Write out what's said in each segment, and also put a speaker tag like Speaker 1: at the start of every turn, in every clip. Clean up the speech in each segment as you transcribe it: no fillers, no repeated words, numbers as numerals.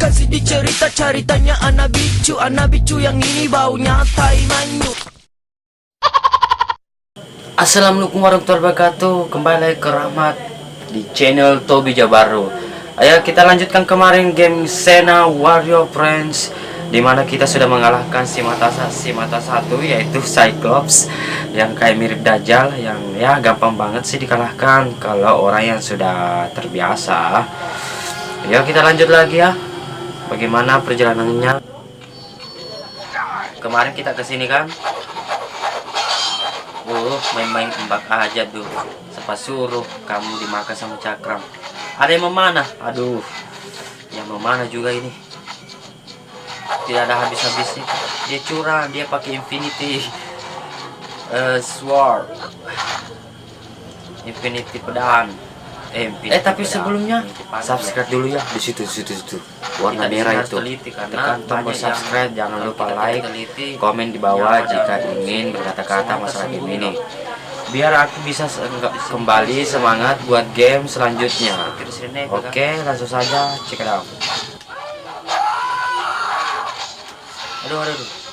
Speaker 1: kasih dicerita ceritanya anak bicu yang ini baunya tai manyu.
Speaker 2: Assalamualaikum warahmatullahi wabarakatuh. Kembali lagi ke Rahmat di channel Tobi Jabaru. Ayo kita lanjutkan kemarin game Sena Warrior Friends, dimana kita sudah mengalahkan si mata satu, yaitu Cyclops yang kayak mirip Dajjal, yang ya gampang banget sih dikalahkan kalau orang yang sudah terbiasa. Ayo kita lanjut lagi ya. Bagaimana perjalanannya? Kemarin kita kesini kan? Main-main tembak aja tuh. Siapa suruh kamu dimakan sama cakram? Ada yang memanah. Aduh, yang memanah juga ini. Tidak ada habis-habisnya. Dia curang, dia pakai Infinity Sword, Infinity pedang. Tapi sebelumnya subscribe dulu ya di situ warna merah itu. Tekan tombol subscribe, jangan lupa like, komen di bawah jika ingin berkata-kata masalah game ini, biar aku bisa kembali semangat buat game selanjutnya. Oke, langsung saja check it out. Aduh.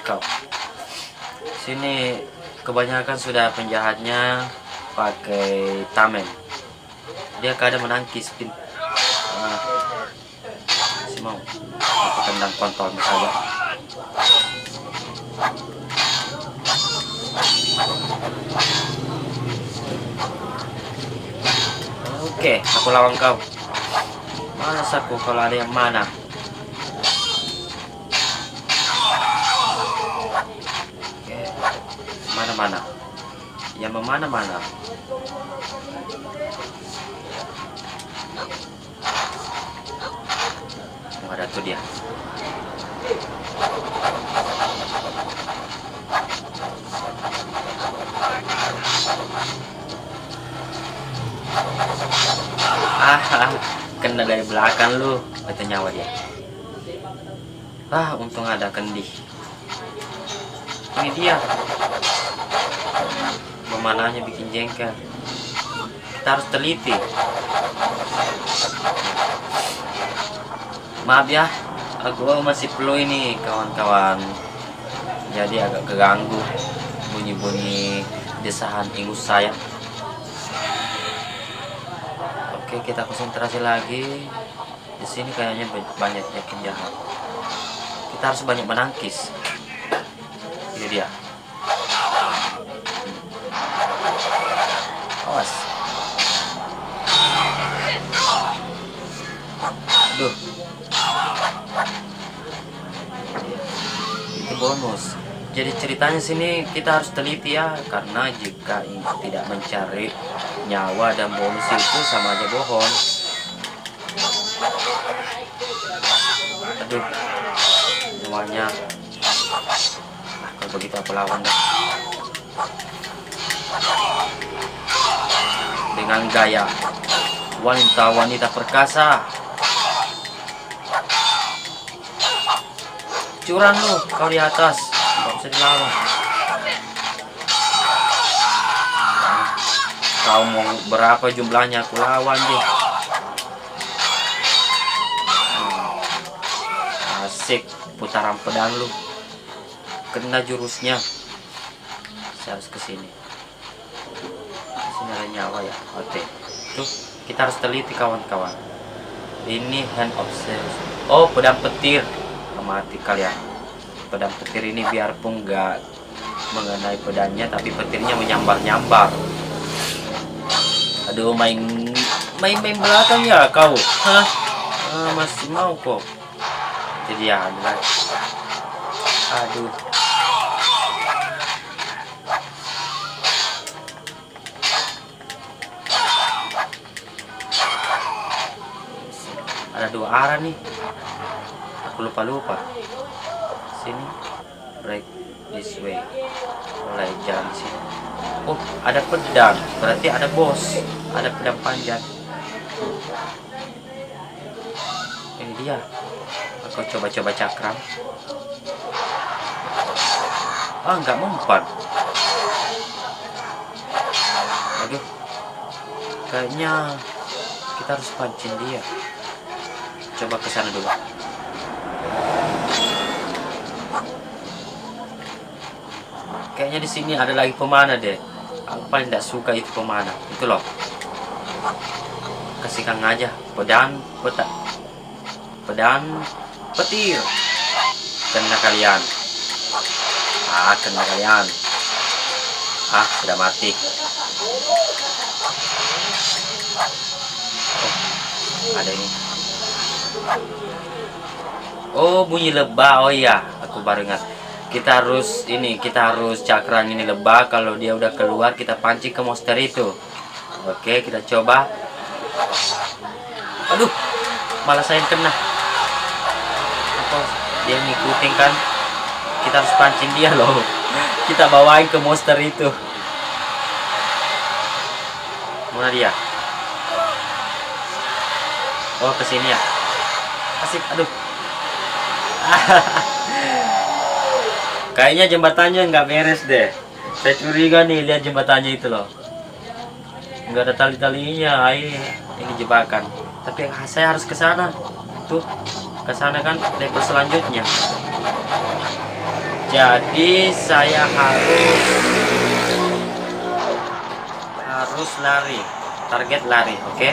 Speaker 2: Kau sini kebanyakan sudah penjahatnya pakai tamen, dia kadang menangkis pin. Si mau aku tendang kontol misalnya. Oke, aku lawan kau. Malas aku kalau ada yang mana. Mana yang memana-mana. Ada tuh dia. Kena dari belakang lu, kata nyawa dia. Untung ada kendih. Ini dia. Memanahnya bikin jengkel. Kita harus teliti. Maaf ya, aku masih perlu ini kawan-kawan. Jadi agak keganggu bunyi-bunyi desahan ingus saya. Oke, kita konsentrasi lagi. Di sini kayaknya banyak penjahat. Kita harus banyak menangkis. Ini dia. Awas. Aduh. Itu bonus. Jadi ceritanya sini kita harus teliti ya, karena jika tidak mencari nyawa dan bonus itu sama aja bohong. Aduh. Semuanya. Kalau begitu aku lawan dah. Dengan gaya wanita perkasa. Curang lu, kau di atas, nggak bisa dilawan. Kau mau berapa jumlahnya, aku lawan deh. Asik, putaran pedang lu. Kena jurusnya. Saya harus kesini. Ada nyawa ya. Oke, tuh kita harus teliti kawan-kawan. Ini hand of sales. Oh, pedang petir. Mati kalian. Pedang petir ini biarpun nggak mengenai pedangnya, tapi petirnya menyambar-nyambar. Aduh, main belakang ya kau. Masih mau kok. Jadi ya, aduh. Ada dua arah nih. Aku lupa. Sini, break this way. Mulai jalan di sini. Oh, ada pedang. Berarti ada bos. Ada pedang panjang. Ini dia. Aku coba cakram. Nggak mempan. Kayaknya kita harus pancing dia. Coba ke sana dulu. Kayaknya di sini ada lagi pemanah deh. Aku paling tidak suka itu pemanah. Itu loh. Kasihkan aja pedang petir. Kena kalian. Kena kalian. Sudah mati. Ada ini. Oh, bunyi lebah. Oh iya, aku baru ingat. Kita harus cakran ini lebah. Kalau dia udah keluar, kita pancing ke monster itu. Oke, kita coba. Aduh, malah saya yang kena. Apa dia ngikutin kan? Kita harus pancing dia loh. Kita bawain ke monster itu. Mana dia? Oh, kesini ya. Asik, aduh. Kayaknya jembatannya nggak beres deh. Saya curiga nih, lihat jembatannya itu loh. Nggak ada tali-talinya. Ini jebakan. Tapi saya harus ke sana. Tuh, ke sana kan level selanjutnya. Jadi saya harus lari. Target lari, oke?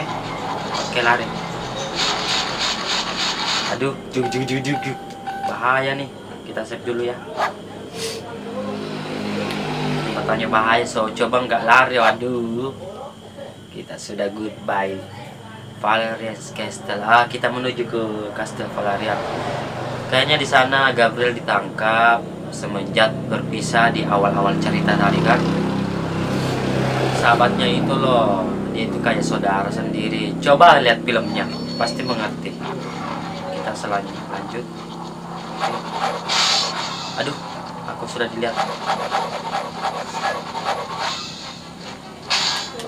Speaker 2: Oke, lari. Aduh, bahaya nih. Kita save dulu ya. Katanya bahaya, so coba nggak lari. Waduh, kita sudah goodbye. Valerian's Castle. Kita menuju ke Castle Valerian. Kayaknya di sana Gabriel ditangkap semenjak berpisah di awal-awal cerita tadi kan. Sahabatnya itu loh, dia itu kayak saudara sendiri. Coba lihat filmnya, pasti mengerti. Kita selanjutnya lanjut. Aduh, aku sudah dilihat.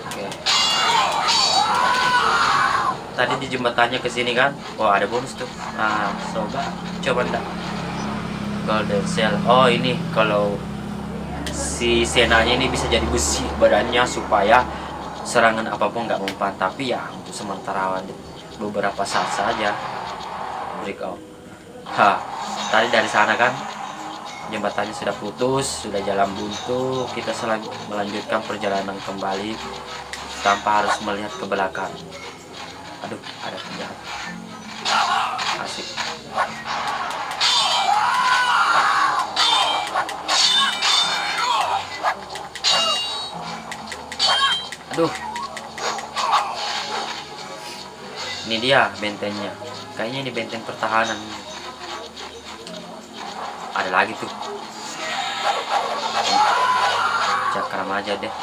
Speaker 2: Oke. Tadi di jembatannya ke sini kan? Oh, ada bonus tuh. Coba enggak. Golden Shell. Oh, ini kalau si Senanya ini bisa jadi besi badannya supaya serangan apapun nggak mempan. Tapi ya untuk sementara beberapa saat saja. Break out. Tadi dari sana kan jembatannya sudah putus, sudah jalan buntu. Kita melanjutkan perjalanan kembali tanpa harus melihat ke belakang. Aduh, ada penjahat. Asik. Aduh. Ini dia bentengnya. Kayaknya ini benteng pertahanan. Ada lagi tuh. Cakram aja deh.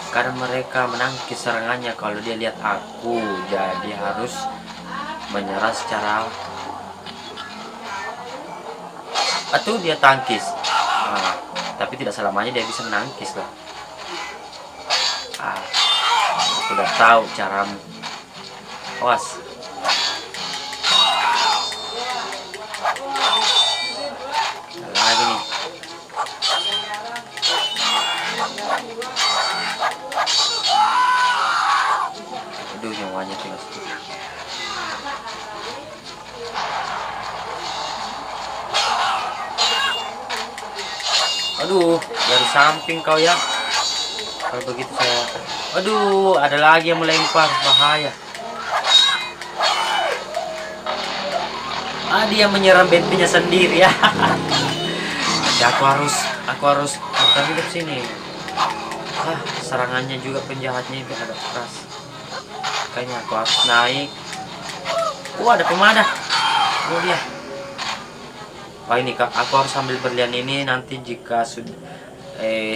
Speaker 2: Karena mereka menangkis serangannya kalau dia lihat aku, jadi harus menyerah secara. Atau dia tangkis. Tapi tidak selamanya dia bisa menangkis lah. Sudah tahu caramu. Awas. Lagi nih. Aduh, nyawanya tinggal sedikit. Aduh, dari samping kau ya. Kalau begitu saya. Aduh, ada lagi yang melempar, bahaya. Dia menyerang bentengnya sendiri ya. Jadi aku harus hidup sini. Serangannya juga penjahatnya itu agak keras. Kayaknya aku harus naik. Ada pemanah. Dia. Ini kak, aku harus sambil berlian ini. Nanti jika sudah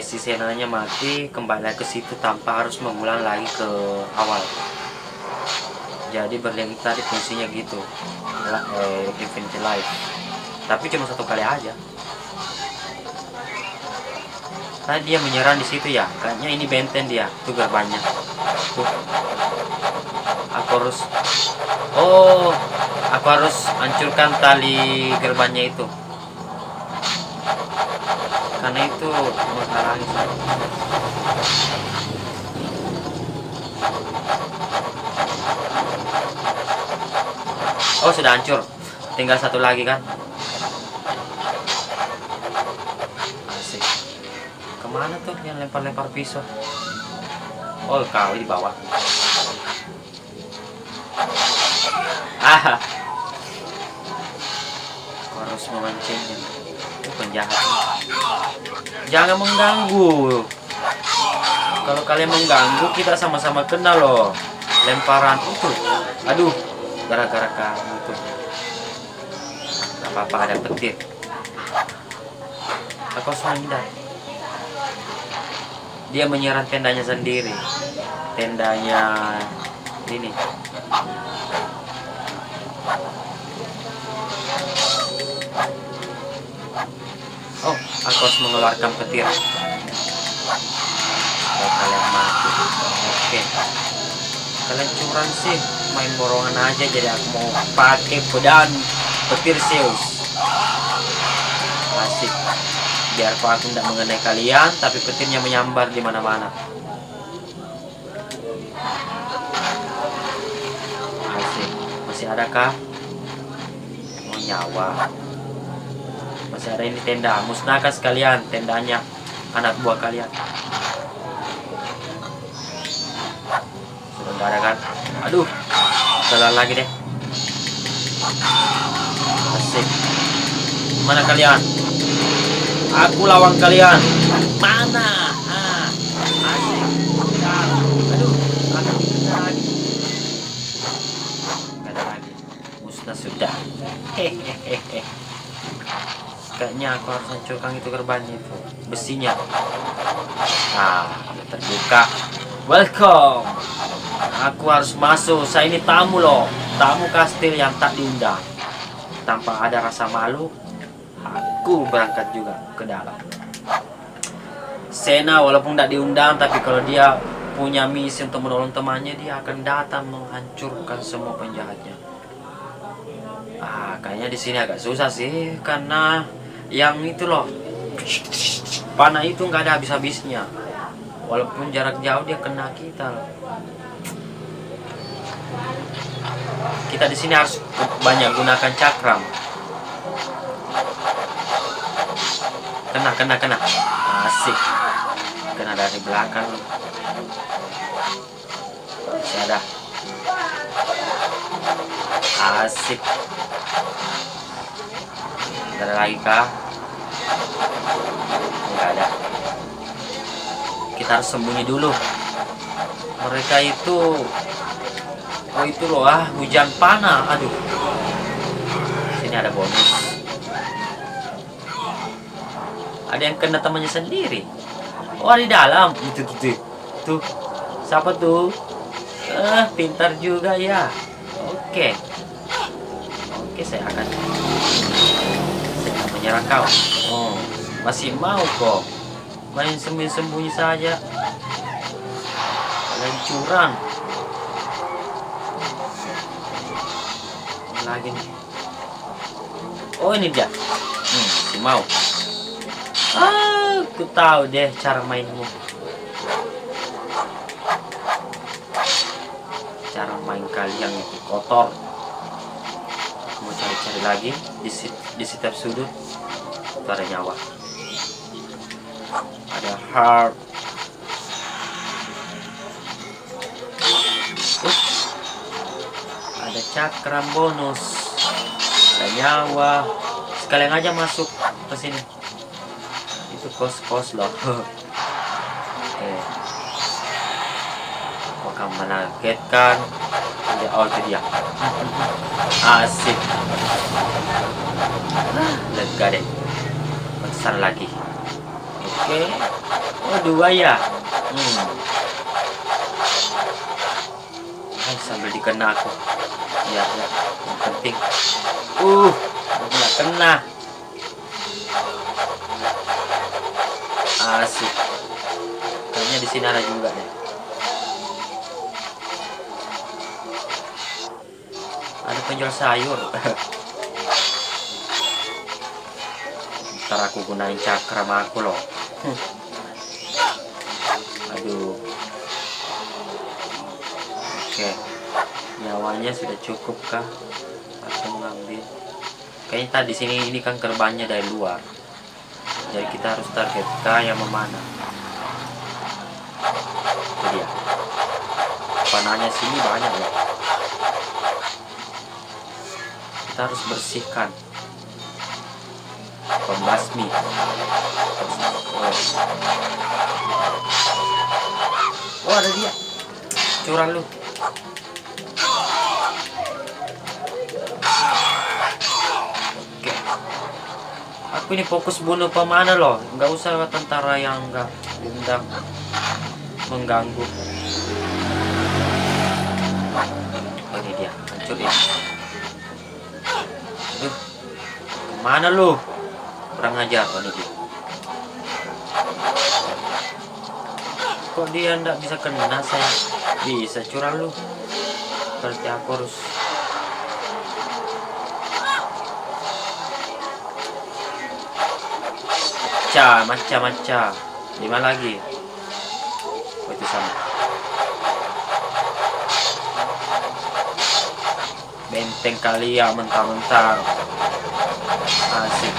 Speaker 2: si Senanya mati, kembali ke situ tanpa harus mengulang lagi ke awal. Jadi berlian tadi fungsinya gitu, infinity life. Tapi cuma satu kali aja. Tadi dia menyerang di situ ya. Kayaknya ini benteng dia. Tuh gerbangnya. Tuh. Aku harus hancurkan tali gerbangnya itu. Karena itu menghalangi saya. Oh, sudah hancur. Tinggal satu lagi kan? Asik. Kemana tuh yang lempar-lempar pisau? Oh, kau di bawah. Ah, kau harus memancingnya. Itu penjahat. Jangan mengganggu. Kalau kalian mengganggu, kita sama-sama kena loh. Lemparan itu. Aduh, gara-gara kamu tuh. Gak apa-apa, ada petir. Aku harus menghindar. Dia menyerang tendanya sendiri. Tendanya ini. Oh, aku harus mengeluarkan petir. Oh, kalian mati. Oke. Kalian curang sih, main borongan aja. Jadi aku mau pakai pedang petir Zeus. Asik. Biar aku tidak mengenai kalian, tapi petirnya menyambar di mana-mana. Asik. Masih adakah? Oh, nyawa. Masih ada ini tenda. Musnahkan sekalian tendanya anak buah kalian. Sudah nggak ada kan? Aduh, jalan lagi deh. Asik. Mana kalian? Aku lawan kalian. Mana? Ah, asik. Aduh, aku tidak lagi. Nggak ada lagi. Musnah sudah. Hehehe. Kayaknya aku harus hancurkan itu gerbangnya itu, besinya. Nah, terbuka. Welcome. Aku harus masuk. Saya ini tamu loh, tamu kastil yang tak diundang. Tanpa ada rasa malu, aku berangkat juga ke dalam. Sena walaupun tidak diundang, tapi kalau dia punya misi untuk menolong temannya, dia akan datang menghancurkan semua penjahatnya. Ah, kayaknya di sini agak susah sih, karena yang itu loh, panah itu nggak ada habis-habisnya. Walaupun jarak jauh dia kena kita loh. Kita di sini harus banyak gunakan cakram. Kena. Asik. Kena dari belakang loh. Masih ada. Asik. Ada lagi kah? Enggak ada. Kita harus sembunyi dulu. Mereka itu, oh itu loh, hujan panah. Aduh. Sini ada bonus. Ada yang kena temannya sendiri. Oh, di dalam. Itu gitu. Tuh. Siapa tuh? Pintar juga ya. Oke. Oke, saya akan menyerang kau. Oh, masih mau kok main sembunyi-sembunyi saja. Kalian curang. Lagi nih. Oh, ini dia. Masih mau. Aku tahu deh cara mainmu. Cara main kalian itu kotor. Mau cari-cari lagi di setiap sudut. Itu ada nyawa, ada heart. Ada cakram bonus, ada nyawa. Sekalian aja masuk ke sini. Itu kos loh. Oke. Aku akan menargetkan. Oh, itu dia. Asik. Lega deh. Besar lagi. Oke. Oh, 2 ya. Sambil dikena aku. Ya, yang penting. Nggak kena. Asik. Kayaknya di sini ada juga deh. Ada penjual sayur. Ntar aku gunain cakram aku loh. Aduh. Nyawanya sudah cukup kah? Atau mengambil? Kayaknya tadi sini ini kan kerbannya dari luar. Jadi kita harus target K yang memanah. Itu dia. Panahnya sini banyak ya. Kita harus bersihkan. Pembasmi. Oh, ada dia. Curang lu. Oke. Aku ini fokus bunuh pemanah loh. Nggak usah tentara yang nggak diundang mengganggu. Oh, ini dia. Hancurin. Aduh. Kemana lu? Kurang ajar. Oh, ini dia. Kok dia ndak bisa kena saya? Bisa, curang lu. Berarti aku harus maca. 5 lagi. Oh, itu sama. Benteng kali ya, mentang-mentang. Asik.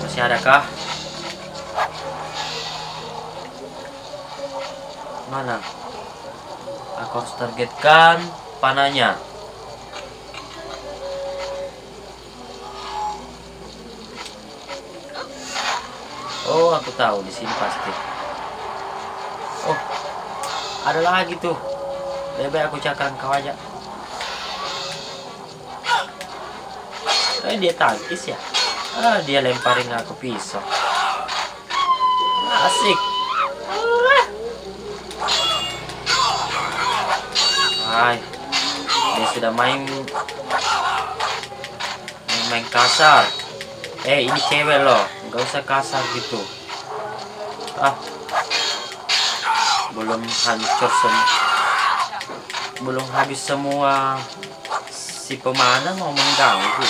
Speaker 2: Masih adakah? Mana? Aku harus targetkan panahnya. Oh, aku tahu di sini pasti. Oh, ada lagi tuh. Lebih aku cakran kau aja. Dia tangkis ya. Dia lemparin aku pisau. Asik. Hai, dia sudah main kasar. Ini cewek loh, nggak usah kasar gitu. Belum hancur belum habis semua. Si pemanah mau mengganggu.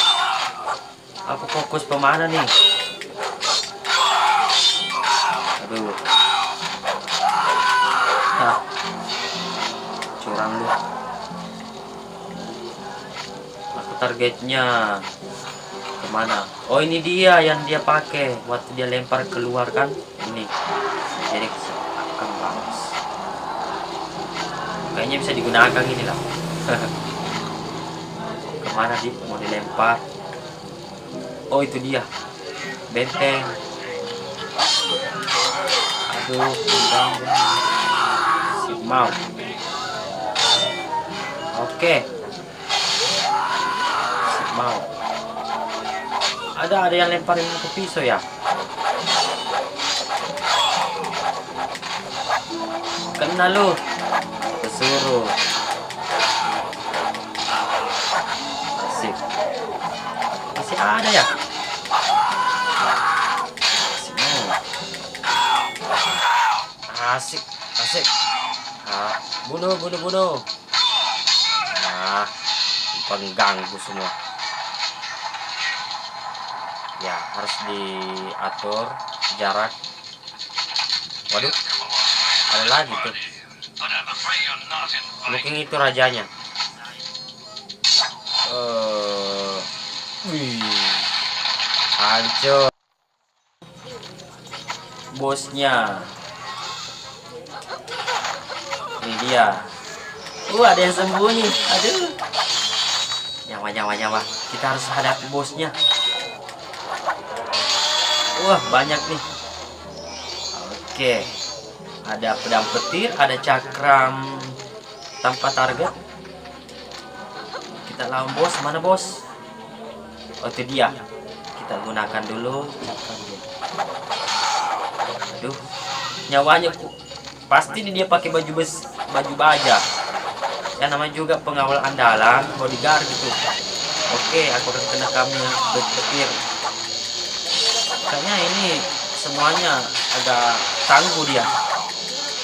Speaker 2: Aku fokus pemanah nih. Aduh. Curang lu. Aku targetnya kemana? Oh, ini dia yang dia pakai waktu dia lempar keluar kan? Ini. Jadi akan bagus. Kayaknya bisa digunakan ini lah. Kemana dia mau dilempar? Oh, itu dia. Benteng. Aduh, mau. Oke. Mau. Ada yang lemparin ke pisau ya? Kena lu. Kesuruh. Asik. Masih ada ya? Asik. Bunuh. Pengganggu semua. Ya, harus diatur jarak. Waduh, ada lagi tuh. Mungkin itu rajanya. Hancur. Bosnya. Ini dia. Ada yang sembunyi. Aduh. Nyawa. Kita harus hadapi bosnya. Banyak nih. Oke. Ada pedang petir, ada cakram tanpa target. Kita lawan bos. Mana bos? Oh, itu dia. Kita gunakan dulu cakram dia. Aduh. Nyawanya pasti dia pakai baju baja. Ya, namanya juga pengawal andalan, bodyguard gitu. Oke, aku akan kena kamu yang petir. Kayaknya ini semuanya agak tangguh dia.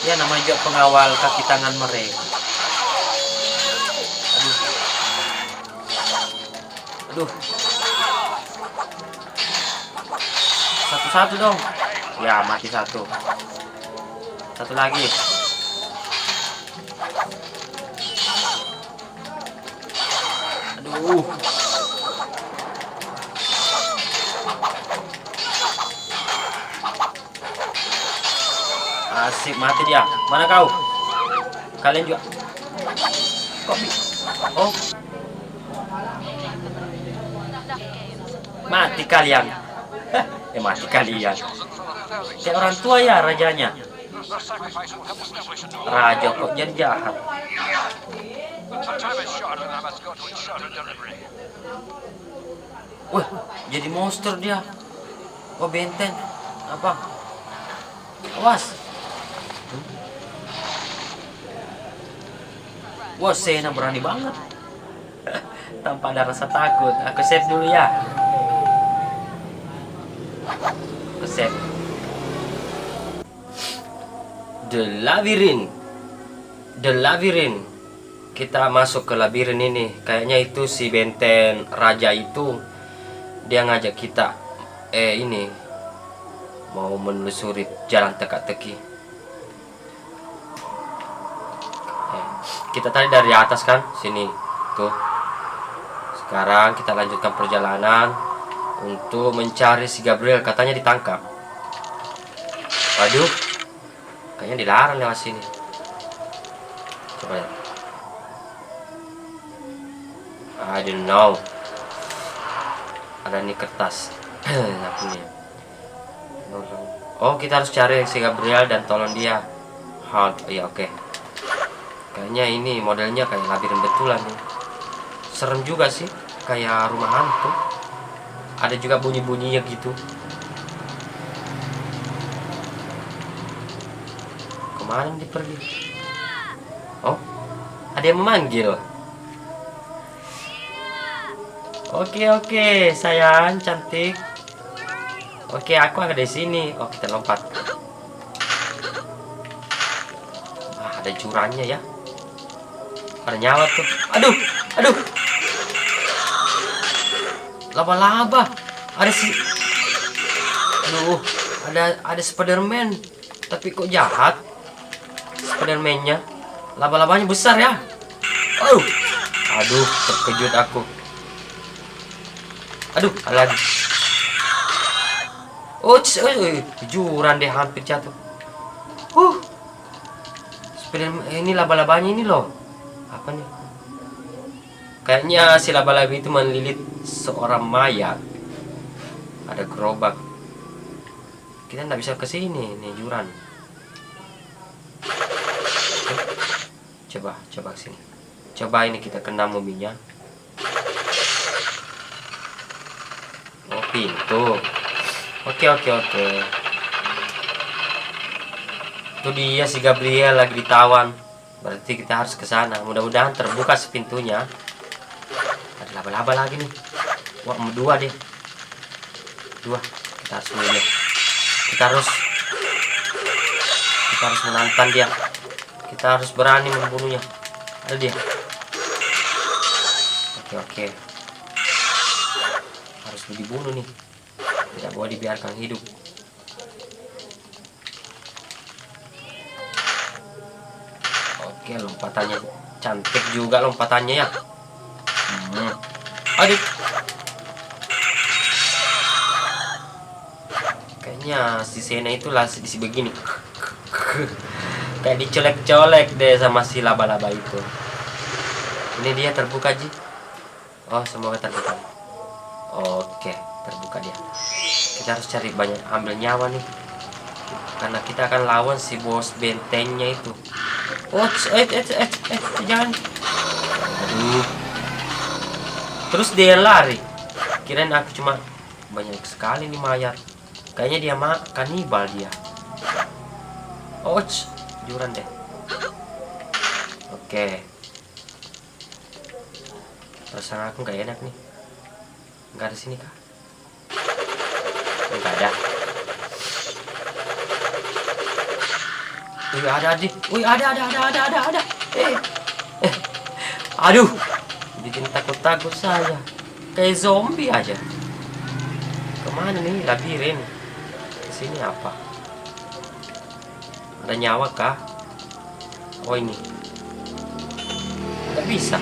Speaker 2: Ya, namanya juga pengawal kaki tangan mereka. Aduh. Satu-satu dong. Ya, mati satu. Satu lagi. Asik, mati dia. Mana kau? Kalian juga. Kopi. Oh. Mati kalian. Mati kalian. Kayak orang tua ya rajanya. Raja kok jadi jahat. Wah, jadi monster dia. Oh, benten. Apa? Awas. Wah, Sena berani banget. Tanpa ada rasa takut. Aku save dulu ya. Aku save. The Labyrinth. The Labyrinth. Kita masuk ke labirin ini. Kayaknya itu si benten raja itu. Dia ngajak kita. Ini. Mau menelusuri jalan teka-teki. Kita tadi dari atas kan, sini tuh. Sekarang kita lanjutkan perjalanan untuk mencari si Gabriel. Katanya ditangkap. Waduh, kayaknya dilarang lewat sini. Coba lihat. I don't know. Ada nih kertas. Oh, kita harus cari si Gabriel dan tolong dia. Halt, iya oke. Kayaknya ini modelnya kayak labirin betulan nih. Serem juga sih, kayak rumah hantu. Ada juga bunyi-bunyinya gitu. Kemana dia pergi? Oh, ada yang memanggil. Oke, sayang, cantik. Oke, aku ada di sini. Oh, kita lompat. Ada jurangnya ya. Ada nyawa tuh. Aduh. Laba-laba. Ada Spiderman. Tapi kok jahat? Spiderman-nya. Laba-labanya besar ya. Aduh, terkejut aku. Aduh, ada lagi. Jurang deh, hampir jatuh. Spiderman ini laba-labanya ini loh. Apa nih? Kayaknya si laba-laba itu melilit seorang mayat. Ada gerobak. Kita nggak bisa ke sini, nih jurang. Coba sini. Coba ini kita kena mobilnya. Oh, pintu. Oke. Itu dia si Gabriel lagi ditawan. Berarti kita harus ke sana. Mudah-mudahan terbuka pintunya. Ada laba-laba lagi nih. Wah, dua deh. Dua. Kita harus memilih. Kita harus menantang dia. Kita harus berani membunuhnya. Ada dia. Oke. Harus dibunuh nih. Tidak boleh dibiarkan hidup. Oke, lompatannya cantik juga lompatannya ya. Aduh. Kayaknya si Sena itulah si begini. Kayak dicolek-colek deh sama si laba-laba itu. Ini dia terbuka Ji. Oh, semoga terbuka. Oke, terbuka dia. Kita harus cari banyak, ambil nyawa nih. Karena kita akan lawan si bos bentengnya itu. Jangan. Aduh. Terus dia lari. Kirain aku cuma banyak sekali nih mayat. Kayaknya dia kanibal dia. Jurang deh. Oke. Perasaan aku nggak enak nih. Nggak ada sini kah? Nggak ada. Ada. Aduh, bikin takut saya. Kayak zombie aja. Kemana nih labirin? Sini apa? Ada nyawa kah? Oh ini. Nggak bisa.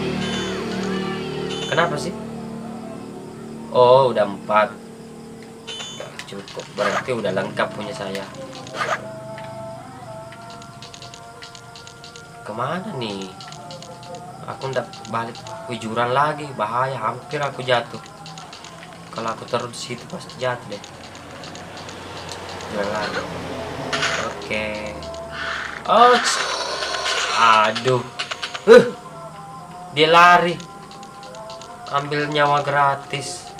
Speaker 2: Kenapa sih? Oh, udah 4. Gak cukup, berarti udah lengkap punya saya. Kemana nih? Aku ndak balik ke jurang lagi, bahaya, hampir aku jatuh. Kalau aku terus di situ pasti jatuh deh. Jurang lagi. Oke. Oh, aduh. Dia lari. Ambil nyawa gratis.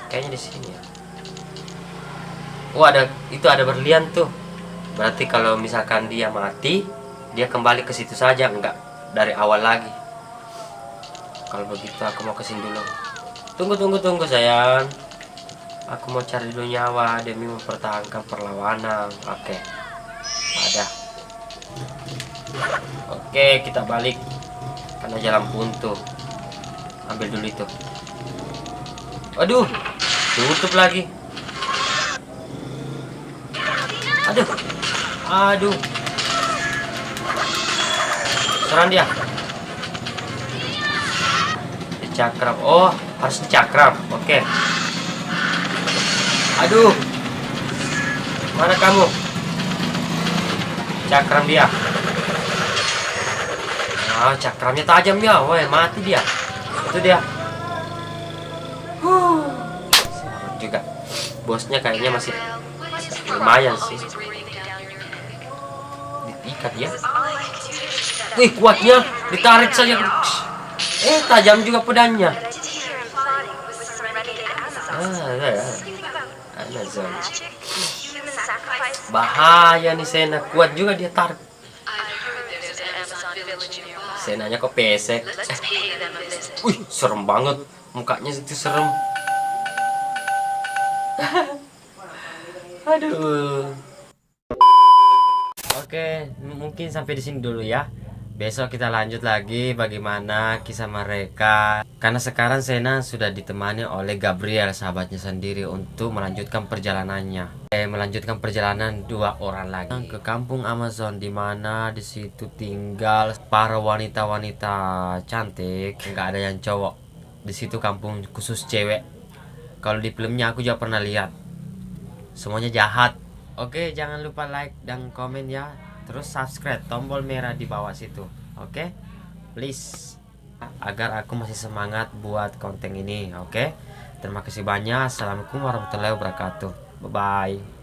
Speaker 2: Kayaknya di sini ya. Oh, itu ada berlian tuh. Berarti kalau misalkan dia mati, dia kembali ke situ saja, enggak dari awal lagi. Kalau begitu aku mau kesini dulu. Tunggu sayang. Aku mau cari dulu nyawa demi mempertahankan perlawanan. Oke. Ada. Oke, kita balik karena jalan buntu. Ambil dulu itu. Aduh, tutup lagi. Aduh. Serang dia. Dicakram. Oh, harus dicakram. Oke. Aduh. Mana kamu? Cakram dia. Ah, cakramnya tajam ya. Woi, mati dia. Itu dia. Selamat juga. Bosnya kayaknya masih lumayan sih. Diikat ya. Wih, kuatnya. Ditarik saja. Tajam juga pedangnya. Amazon. Bahaya nih Sena. Kuat juga dia tarik. Senanya kok pesek. Wih, serem banget. Mukanya itu serem. Aduh. Oke, mungkin sampai di sini dulu ya. Besok kita lanjut lagi bagaimana kisah mereka. Karena sekarang Sena sudah ditemani oleh Gabriel, sahabatnya sendiri, untuk melanjutkan perjalanannya. Melanjutkan perjalanan 2 orang lagi ke kampung Amazon, di mana di situ tinggal para wanita-wanita cantik, nggak ada yang cowok. Di situ kampung khusus cewek. Kalau di filmnya aku juga pernah lihat. Semuanya jahat. Oke, jangan lupa like dan komen ya. Terus subscribe, tombol merah di bawah situ. Oke, please, agar aku masih semangat buat konten ini. Oke, terima kasih banyak. Assalamualaikum warahmatullahi wabarakatuh. Bye bye.